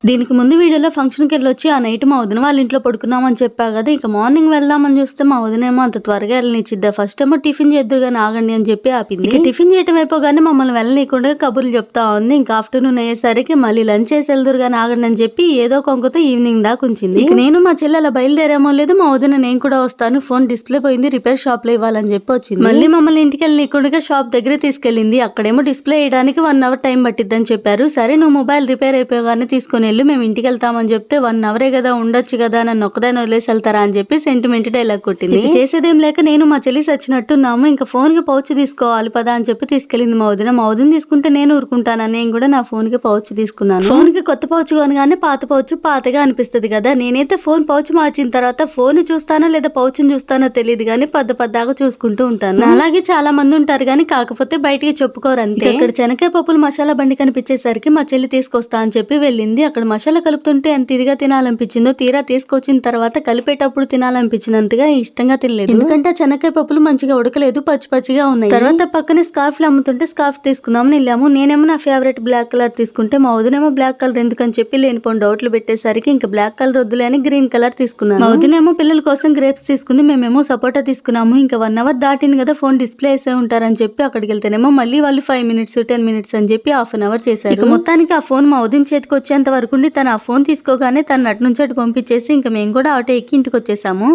దీనికి ముందు వీడియోలో ఫంక్షన్కి వెళ్ళొచ్చి ఆ నైట్ మా వదిన వాళ్ళ ఇంట్లో పడుకున్నామని చెప్పా కదా. ఇక మార్నింగ్ వెళ్దామని చూస్తే మా వదినేమో అంత త్వరగా వెళ్ళనిచ్చిద్దా, ఫస్ట్ ఏమో టిఫిన్ చేద్దురుగాని ఆగండి అని చెప్పి ఆపింది. ఇక టిఫిన్ చేయటం అయిపోగానే మమ్మల్ని వెళ్ళనీయకుండా కబుర్లు చెప్తా ఉంది. ఇంకా ఆఫ్టర్నూన్ అయ్యేసరికి మళ్ళీ లంచ్ చేసి వెళ్దురుగాని ఆగండి అని చెప్పి ఏదో కొంకతో ఈవినింగ్ దాకా ఉంచింది. ఇక నేను మా చెల్లి అలా బయలుదేరేమో లేదు, మా వదిన నేను కూడా వస్తాను, ఫోన్ డిస్ప్లే పోయింది, రిపేర్ షాప్ లో ఇవ్వాలని చెప్పి వచ్చింది. మళ్ళీ మమ్మల్ని ఇంటికి వెళ్ళనీయకుండా షాప్ దగ్గర తీసుకెళ్లింది. అక్కడేమో డిస్ప్లే వేయడానికి 1 అవర్ టైం పట్టిద్దని చెప్పారు. సరే నువ్వు మొబైల్ రిపేర్ అయిపోగానే తీసుకుని మేము ఇంటికి వెళ్తామని చెప్తే 1 అవరే కదా ఉండొచ్చు కదా, నన్ను ఒక్కదాన్ని వదిలేసి వెళ్తారా అని చెప్పి సెంటిమెంట్ డైలాగ్ కొట్టింది. చేసేదేం లేక నేను మా చెల్లి సచ్చినట్టున్నాము. ఇంకా ఫోన్ కి పౌచ్ తీసుకోవాలి పదా అని చెప్పి తీసుకెళ్లింది మా వదిన. మా వదిన తీసుకుంటే నేను ఊరుకుంటాను, నేను కూడా నా ఫోన్ కి పౌచ్ తీసుకున్నాను. ఫోన్ కి కొత్త పౌచ్ కొనగానే పాత పౌచ్ పాతగా అనిపిస్తుంది కదా. నేనైతే ఫోన్ పౌచ్ మార్చిన తర్వాత ఫోన్ చూస్తానో లేదా పౌచ్ చూస్తానో తెలియదు కానీ పద్దాగా చూసుకుంటూ ఉంటాను. అలాగే చాలా మంది ఉంటారు కానీ కాకపోతే బయటికి చెప్పుకోరు అంతే. ఇక్కడ శనగకాయ పప్పులు మసాలా బండి కనిపించేసరికి మా చెల్లి తీసుకొస్తా అని చెప్పి వెళ్ళింది. అక్కడ మసాలా కలుపుతుంటే ఎంత ఇదిగా తినాలనిపించిందో, తీరా తీసుకొచ్చిన తర్వాత కలిపేటప్పుడు తినాలనిపించినంతగా ఇష్టంగా తినలేదు. ఎందుకంటే శనగకాయ పప్పులు మంచిగా ఉడకలేదు, పచ్చిగా ఉన్నాయి. తర్వాత పక్కనే స్కార్ఫ్లు అమ్ముతుంటే స్కార్ఫ్ తీసుకుందామని వెళ్ళాము. నేనేమో నా ఫేవరెట్ బ్లాక్ కలర్ తీసుకుంటే మా వదినేమో బ్లాక్ కలర్ ఎందుకని చెప్పి లేనిపోయిన డౌట్లు పెట్టేసరికి ఇంకా బ్లాక్ కలర్ వద్దులే అని గ్రీన్ కలర్ తీసుకున్నాను. మా వదినేమో పిల్లల కోసం గ్రేప్స్ తీసుకుంది, మేమేమో సపోటా తీసుకున్నాము. ఇంకా 1 అవర్ దాటింది కదా, ఫోన్ డిస్ప్లే వేసే ఉంటారని చెప్పి అక్కడికి వెళ్తేనేమో మళ్ళీ వాళ్ళు 5 మినిట్స్ 10 మినిట్స్ అని చెప్పి హాఫ్ అన్ అవర్ చేశారు. ఇక మొత్తానికి ఆ ఫోన్ మా వదిన చేతికి వచ్చేంత వరకు తను ఆ ఫోన్ తీసుకోగానే తను అటు నుంచి అటు పంపించేసి ఇంకా మేము కూడా ఆటో ఎక్కి ఇంటికి వచ్చేసాము.